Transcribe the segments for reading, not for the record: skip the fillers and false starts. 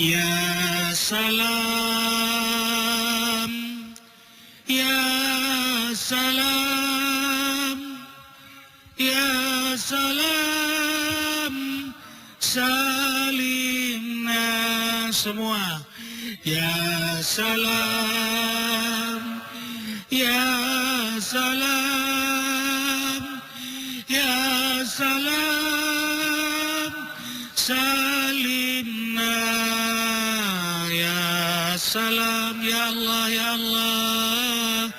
Ya salam, ya salam, ya salam, salimna semua. Ya salam, ya salam, ya salam, salimna. Ya salam, ya Allah, ya Allah,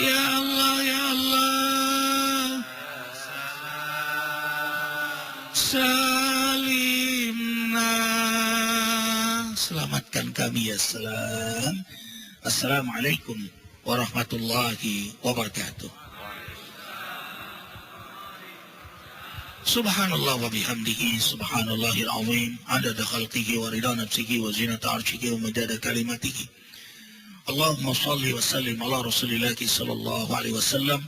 ya Allah, ya Allah, salimna. Selamatkan kami ya salam. Assalamualaikum warahmatullahi wabarakatuh. Subhanallah wa bihamdihi, subhanallahil azim, adada khalqihi wa rida nafsihi wa zinata arshihi wa madada kalimatihi. Allahumma salli wa sallim ala rasulillahi sallallahu alaihi wasallam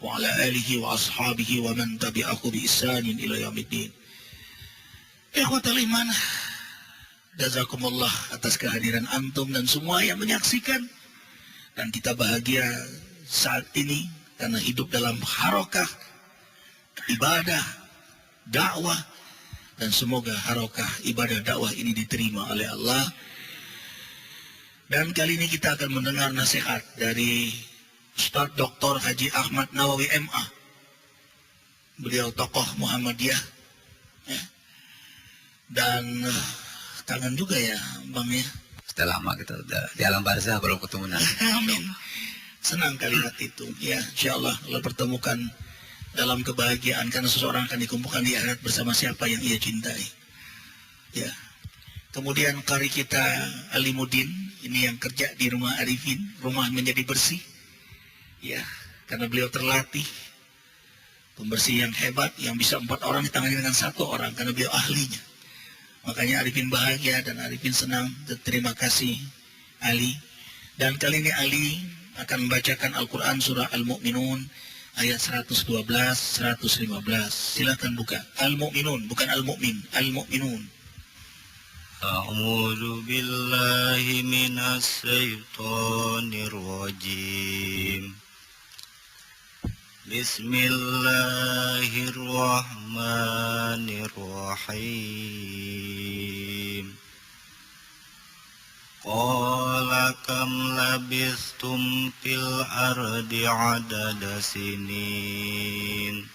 wa ala alihi wa ashabihi wa man tabi'ahu bi ihsanin ila yaumiddin. Ikhwatal iman, jazakumullah atas kehadiran antum dan semua yang menyaksikan. Dan kita bahagia saat ini karena hidup dalam harokah ibadah dakwah, dan semoga harokah ibadah dakwah ini diterima oleh Allah. Dan kali ini kita akan mendengar nasihat dari Ustaz Dr. Haji Ahmad Nawawi MA. Beliau tokoh Muhammadiyah ya. Dan kangen juga ya Bang ya. Sudah lama kita udah di alam barzah belum ketemu nanti. Amin. Senang kali hati itu ya, insyaallah Allah pertemukan dalam kebahagiaan, karena seseorang akan dikumpulkan di akhirat bersama siapa yang ia cintai. Ya. Kemudian qari kita Alimuddin, ini yang kerja di rumah Arifin, rumah menjadi bersih. Ya, karena beliau terlatih pembersih yang hebat, yang bisa 4 orang ditangani dengan 1 orang karena beliau ahlinya. Makanya Arifin bahagia dan Arifin senang. Terima kasih Ali. Dan kali ini Ali akan membacakan Al-Quran surah Al-Mu'minun ayat 112, 115. Silakan buka. Al-Mu'minun, bukan Al-Mu'min. Al-Mu'minun. A'udzu billahi minas syaitonir rajim. Bismillahirrahmanirrahim. Qala kam labistum fil ardi adada sinin.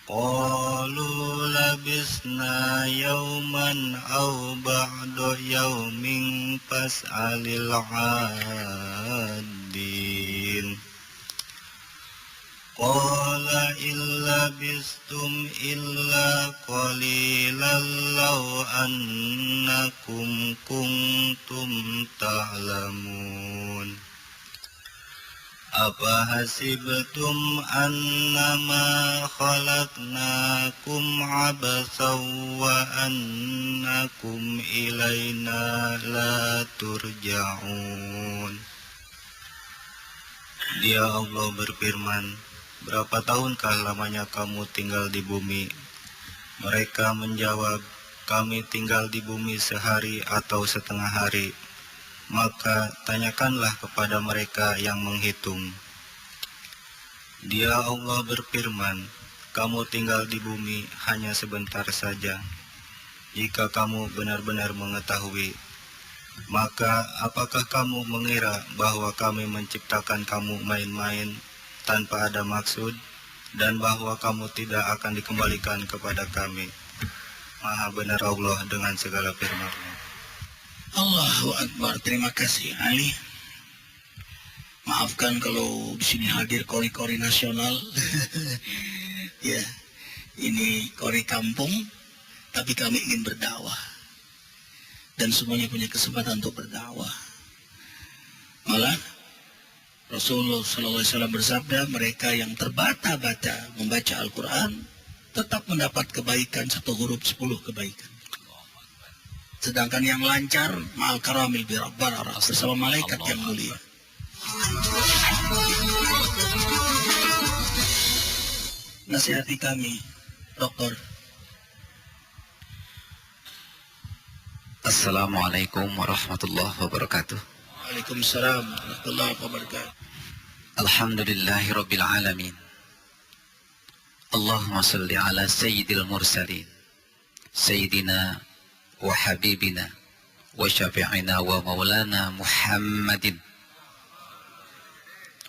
Qalu labisna yawman aw ba'da yawmin fas'alil 'adin. Qala illa bistum illa qalilan law annakum kuntum ta'lamun. Apa hasibtum annama khalaqnakum abasaw wa annakum ilaina la turja'un. Dia Allah berfirman, berapa tahunkah lamanya kamu tinggal di bumi? Mereka menjawab, kami tinggal di bumi sehari atau setengah hari. Maka tanyakanlah kepada mereka yang menghitung. Dia Allah berfirman, kamu tinggal di bumi hanya sebentar saja. Jika kamu benar-benar mengetahui, maka apakah kamu mengira bahwa kami menciptakan kamu main-main tanpa ada maksud, dan bahwa kamu tidak akan dikembalikan kepada kami? Maha benar Allah dengan segala firman-Nya. Allahu Akbar. Terima kasih Ali. Maafkan kalau di sini hadir kori-kori nasional. Ya, ini kori kampung, tapi kami ingin berdakwah. Dan semuanya punya kesempatan untuk berdakwah. Malah Rasulullah SAW bersabda, mereka yang terbata-bata membaca Al-Quran tetap mendapat kebaikan 1 huruf 10 kebaikan. Sedangkan yang lancar ma'al karamil birabbarara, bersama malaikat yang mulia. Nasihati kami, Dokter. Assalamualaikum warahmatullahi wabarakatuh. Waalaikumsalam warahmatullahi wabarakatuh. Alhamdulillahi rabbil alamin. Allahumma salli ala sayyidil mursalin, sayyidina wa habibina wa syafi'ina wa maulana Muhammadin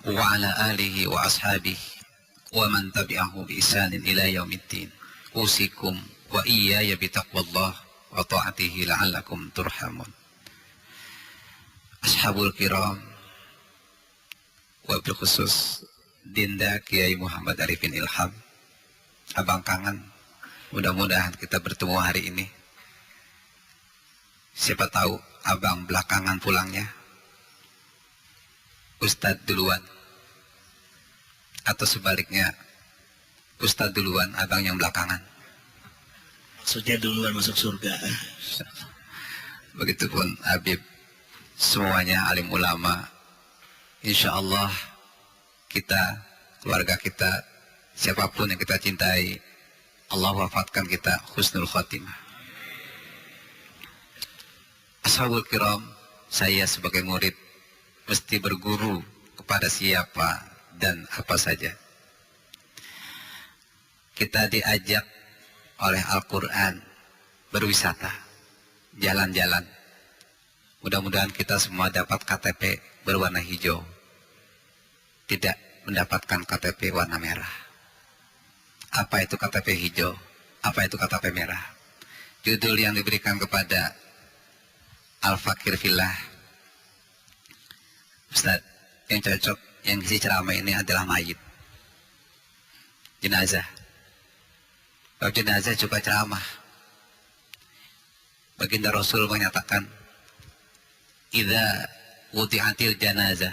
wa ala alihi wa ashabihi wa man tabi'ahu bi ihsanin ila yaumiddin. Usikum wa iyaya bi taqwallah wa ta'atihi la'allakum turhamun. Ashabul kiram, wabil khusus Dinda Kiai Muhammad Arifin Ilham, abang kangen, mudah-mudahan kita bertemu hari ini. Siapa tahu abang belakangan pulangnya, Ustadz duluan, atau sebaliknya Ustadz duluan, abang yang belakangan. Maksudnya duluan masuk surga. Begitupun Habib, semuanya alim ulama. Insya Allah kita, keluarga kita, siapapun yang kita cintai, Allah wafatkan kita husnul khotimah. Ashabul kiram, saya sebagai murid mesti berguru kepada siapa dan apa saja. Kita diajak oleh Al-Quran berwisata, jalan-jalan. Mudah-mudahan kita semua dapat KTP berwarna hijau, tidak mendapatkan KTP warna merah. Apa itu KTP hijau? Apa itu KTP merah? Judul yang diberikan kepada Al-Fakir Fillah, Ustadz, yang cocok, yang isi ceramah ini adalah mayit, jenazah. Bab jenazah juga ceramah. Baginda Rasul menyatakan, idza wudi'atil janazah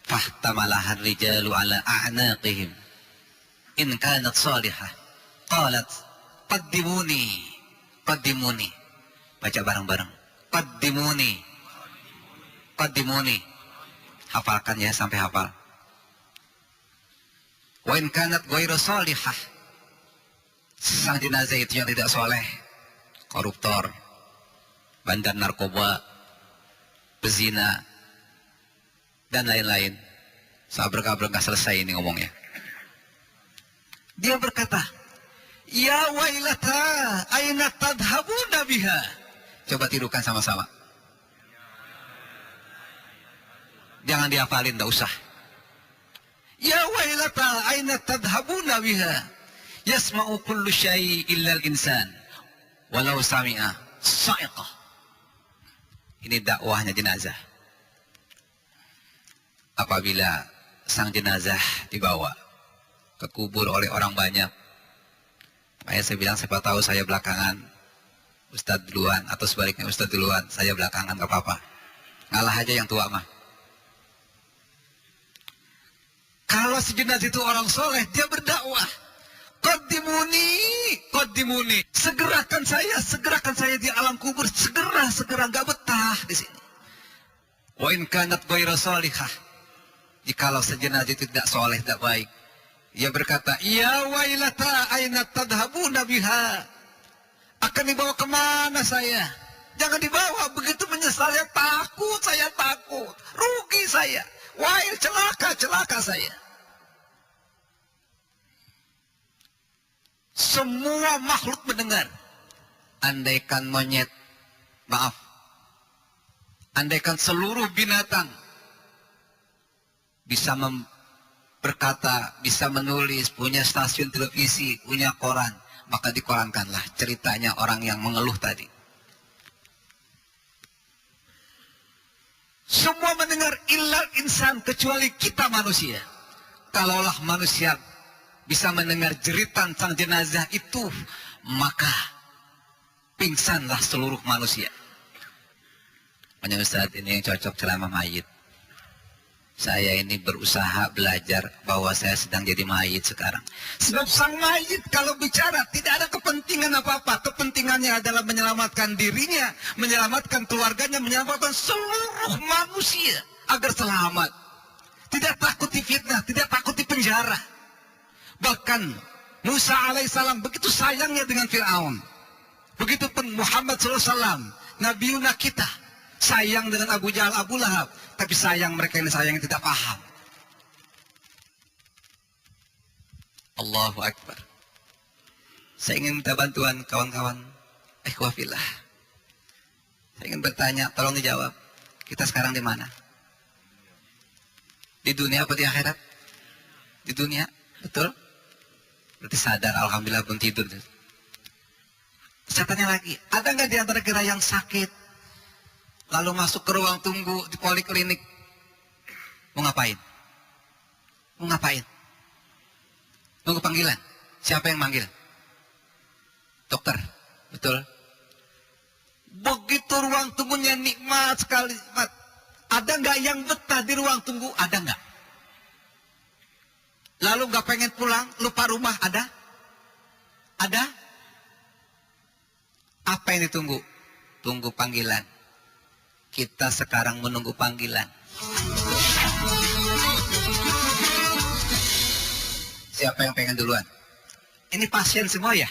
fahtamalaha rijalu ala a'naqihim in kanat salihah qalat qaddimuni qaddimuni. Baca bareng-bareng, qaddimuni qaddimuni. Hafalkan ya sampai hafal. Wa in kanat ghairu salihah, sang jenazah itu yang tidak soleh, koruptor, bandar narkoba, pezina, dan lain-lain. Sabar-sabar nggak selesai ini ngomongnya. Dia berkata, ya wailata, aina tadhabuna biha. Coba tirukan sama-sama. Jangan dihafalin, nggak usah. Ya wailata, aina tadhabuna biha. Yasma'u kullu syai' illa al-insan walau sami'a sa'iqah. Ini dakwahnya jenazah. Apabila sang jenazah dibawa ke kubur oleh orang banyak, makanya saya bilang siapa tahu saya belakangan, Ustadz duluan, atau sebaliknya Ustadz duluan, saya belakangan, gak apa-apa. Ngalah aja yang tua mah. Kalau si jenazah itu orang soleh, dia berdakwah. Qaddimuni, segerakan saya di alam kubur, segera, nggak betah di sini. Wa in kanat ghairu salihah, jikalau sejenazah itu tidak soleh, tidak baik, ia berkata, ya wailata aina tadhabuna biha, akan dibawa kemana saya? Jangan dibawa, begitu menyesal, saya takut, rugi saya, wail, celaka saya. Semua makhluk mendengar. Andaikan monyet, andaikan seluruh binatang bisa berkata, bisa menulis, punya stasiun televisi, punya koran, maka dikorankanlah ceritanya orang yang mengeluh tadi. Semua mendengar, illal insan, kecuali kita manusia. Kalaulah manusia bisa mendengar jeritan sang jenazah itu, maka pingsanlah seluruh manusia. Makanya Ustadz ini yang cocok ceramah mayit. Saya ini berusaha belajar bahwa saya sedang jadi mayit sekarang. Sebab sang mayit kalau bicara tidak ada kepentingan apa-apa. Kepentingannya adalah menyelamatkan dirinya, menyelamatkan keluarganya, menyelamatkan seluruh manusia agar selamat. Tidak takut difitnah, tidak takut dipenjara. Bahkan Musa alaihissalam begitu sayangnya dengan Fir'aun. Begitupun Muhammad SAW Nabiuna kita sayang dengan Abu Jahal, Abu Lahab, tapi sayang mereka ini sayang yang tidak paham. Allahu Akbar. Saya ingin minta bantuan kawan-kawan ikhwafillah. Saya ingin bertanya, tolong dijawab. Kita sekarang di mana? Di dunia apa di akhirat? Di dunia, betul? Berarti sadar, alhamdulillah belum tidur. Saya tanya lagi, ada nggak di antara kita yang sakit, lalu masuk ke ruang tunggu di poliklinik? Mau ngapain? Mau ngapain? Tunggu panggilan. Siapa yang manggil? Dokter, betul? Begitu ruang tunggunya nikmat sekali. Ada nggak yang betah di ruang tunggu? Ada nggak? Lalu nggak pengen pulang, lupa rumah? Ada? Ada? Apa yang ditunggu? Tunggu panggilan. Kita sekarang menunggu panggilan. Siapa yang pengen duluan? Ini pasien semua ya?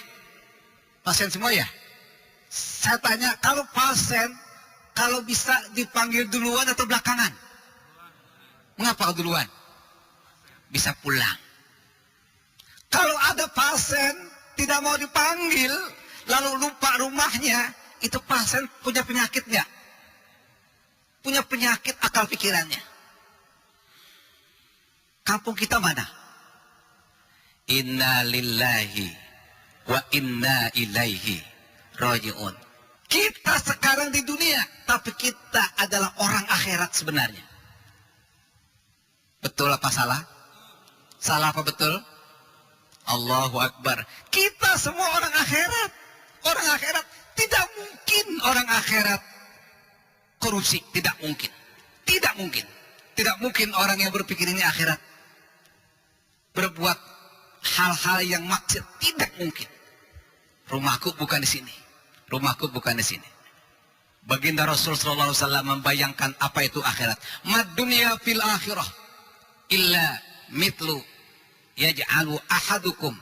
Pasien semua ya? Saya tanya, kalau pasien, kalau bisa dipanggil duluan atau belakangan? Mengapa duluan? Bisa pulang. Kalau ada pasien tidak mau dipanggil, lalu lupa rumahnya, itu pasien punya penyakit nggak? Punya penyakit akal pikirannya. Kampung kita mana? Inna lillahi wa inna ilaihi raji'un. Kita sekarang di dunia, tapi kita adalah orang akhirat sebenarnya. Betul apa salah? Salah apa betul? Allahu Akbar. Kita semua orang akhirat. Orang akhirat. Tidak mungkin orang akhirat korupsi. Tidak mungkin. Tidak mungkin. Tidak mungkin orang yang berpikir ini akhirat berbuat hal-hal yang maksiat. Tidak mungkin. Rumahku bukan di sini. Rumahku bukan di sini. Baginda Rasul sallallahu alaihi wasallam membayangkan apa itu akhirat. Mad dunya fil akhirah illa mitlu yaj'alu ahadukum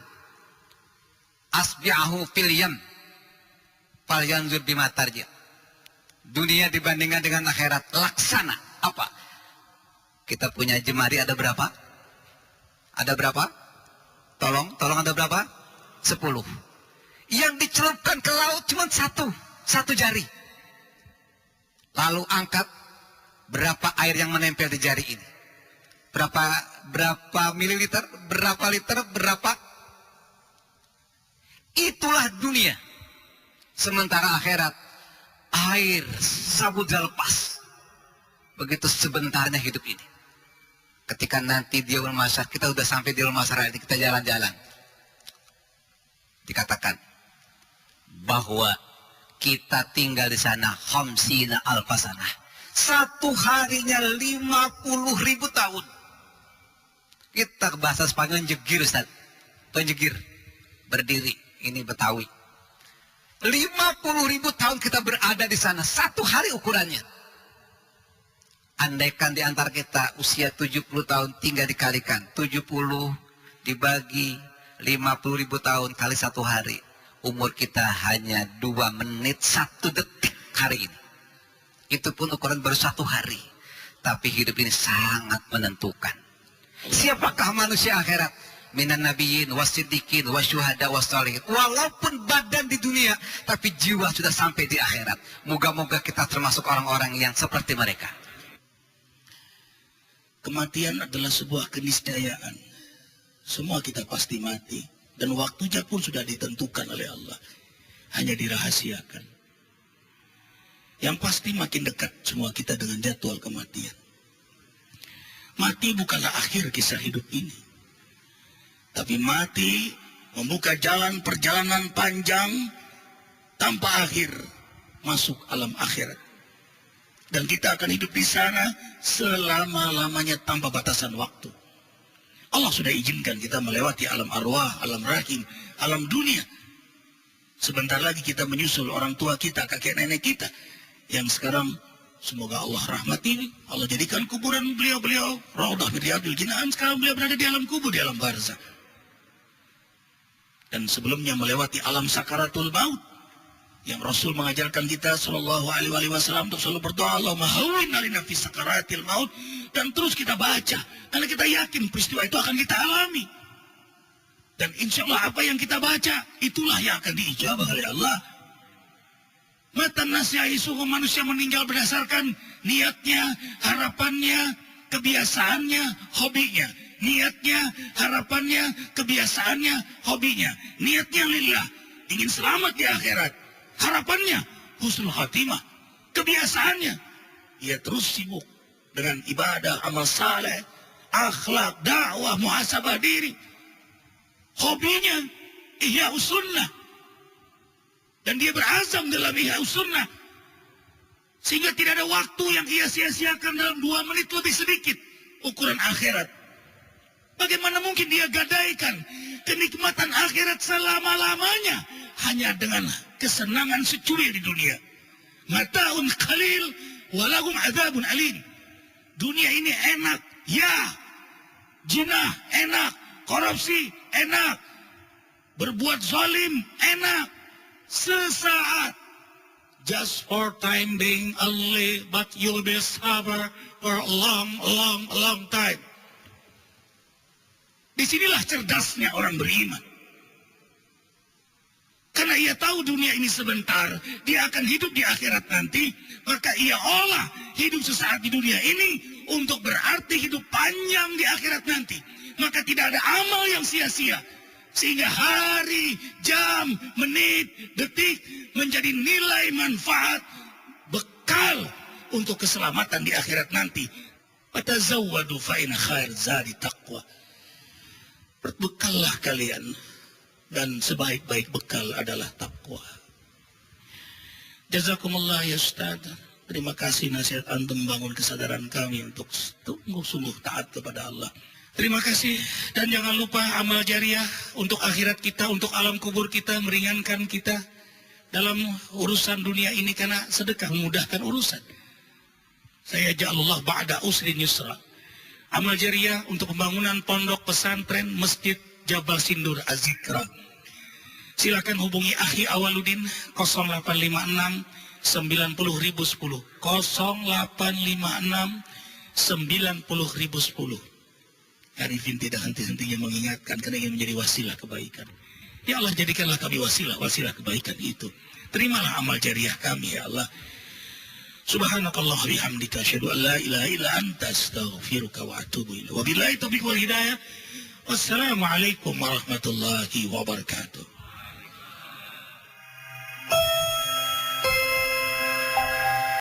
asbi'ahu fil yam falyanzur bima tarji'. Dunia dibandingkan dengan akhirat laksana apa? Kita punya jemari ada berapa? Ada berapa? Tolong ada berapa? 10. Yang dicelupkan ke laut cuma satu jari. Lalu angkat, berapa air yang menempel di jari ini? Berapa mililiter? Berapa liter? Berapa? Itulah dunia. Sementara akhirat, air samudra lepas. Begitu sebentarnya hidup ini. Ketika nanti di yaumul mahsyar, kita udah sampai di yaumul mahsyar ini, kita jalan-jalan. Dikatakan bahwa kita tinggal di sana khamsina alfasanah. Satu harinya 50.000 tahun. Kita bahasa Spanyol jegir, Ustaz. Penjegir. Berdiri. Ini Betawi. 50.000 tahun kita berada di sana. Satu hari ukurannya. Andaikan di antara kita usia 70 tahun tinggal dikalikan. 70 dibagi 50.000 tahun kali satu hari. Umur kita hanya 2 menit 1 detik hari ini. Itu pun ukuran baru 1 hari. Tapi hidup ini sangat menentukan. Siapakah manusia akhirat? Minan nabiyyin wasiddiqin wasyuhada wassalihin. Walaupun badan di dunia, tapi jiwa sudah sampai di akhirat. Moga-moga kita termasuk orang-orang yang seperti mereka. Kematian adalah sebuah keniscayaan. Semua kita pasti mati. Dan waktunya pun sudah ditentukan oleh Allah. Hanya dirahasiakan. Yang pasti makin dekat semua kita dengan jadwal kematian. Mati bukanlah akhir kisah hidup ini. Tapi mati membuka jalan perjalanan panjang tanpa akhir masuk alam akhirat. Dan kita akan hidup di sana selama-lamanya tanpa batasan waktu. Allah sudah izinkan kita melewati alam arwah, alam rahim, alam dunia. Sebentar lagi kita menyusul orang tua kita, kakek nenek kita. Yang sekarang semoga Allah rahmati, Allah jadikan kuburan beliau-beliau raudhah min riyadil jinaan. Sekarang beliau berada di alam kubur, di alam barzakh. Dan sebelumnya melewati alam sakaratul maut. Yang Rasul mengajarkan kita sallallahu alaihi wasallam untuk selalu berdoa, Allahumma hawwin alaina fi sakaratil maut, dan terus kita baca karena kita yakin peristiwa itu akan kita alami. Dan insya Allah apa yang kita baca itulah yang akan diijabah oleh Allah. Matan nasihaisuhu, manusia meninggal berdasarkan niatnya, harapannya, kebiasaannya, hobinya. Niatnya, harapannya, kebiasaannya, hobinya. Niatnya lillah, ingin selamat di akhirat. Harapannya husnul khatimah. Kebiasaannya ia terus sibuk dengan ibadah, amal saleh, akhlak, dakwah, muhasabah diri. Hobinya ihya sunnah, dan dia berazam dalam ihya sunnah, sehingga tidak ada waktu yang ia sia-siakan dalam 2 menit lebih sedikit ukuran akhirat. Bagaimana mungkin dia gadaikan kenikmatan akhirat selama-lamanya hanya dengan kesenangan secuil di dunia? Mataun qalil walahum adzabun alim. Dunia ini enak, ya. Jinah enak, korupsi enak, berbuat zalim enak, sesaat. Just for time being only, but you'll be suffer for a long time. Disinilah cerdasnya orang beriman. Karena ia tahu dunia ini sebentar, dia akan hidup di akhirat nanti, maka ia olah hidup sesaat di dunia ini untuk berarti hidup panjang di akhirat nanti. Maka tidak ada amal yang sia-sia, sehingga hari, jam, menit, detik menjadi nilai manfaat, bekal untuk keselamatan di akhirat nanti. Fatazawwadu fa inna khair zadi taqwa. Berbekallah kalian, dan sebaik-baik bekal adalah takwa. Jazakumullah ya Ustaz. Terima kasih nasihat antum membangun kesadaran kami untuk sungguh taat kepada Allah. Terima kasih, dan jangan lupa amal jariah untuk akhirat kita, untuk alam kubur kita, meringankan kita dalam urusan dunia ini, karena sedekah memudahkan urusan. Saya ja'alullah ba'da usrin yusra. Amal jariah untuk pembangunan pondok pesantren Masjid Jabal Sindur Az-Zikra. Silakan hubungi Akhi Awaludin 0856 90010 0856 90010. Arifin tidak henti-hentinya mengingatkan karena ingin menjadi wasilah kebaikan. Ya Allah, jadikanlah kami wasilah kebaikan itu. Terimalah amal jariah kami ya Allah. Subhanakallah bihamdika asyhadu an la ilaha illa anta astaghfiruka wa atubu ilaik. Wabillahi taufiq wal hidayah. Wassalamualaikum warahmatullahi wabarakatuh.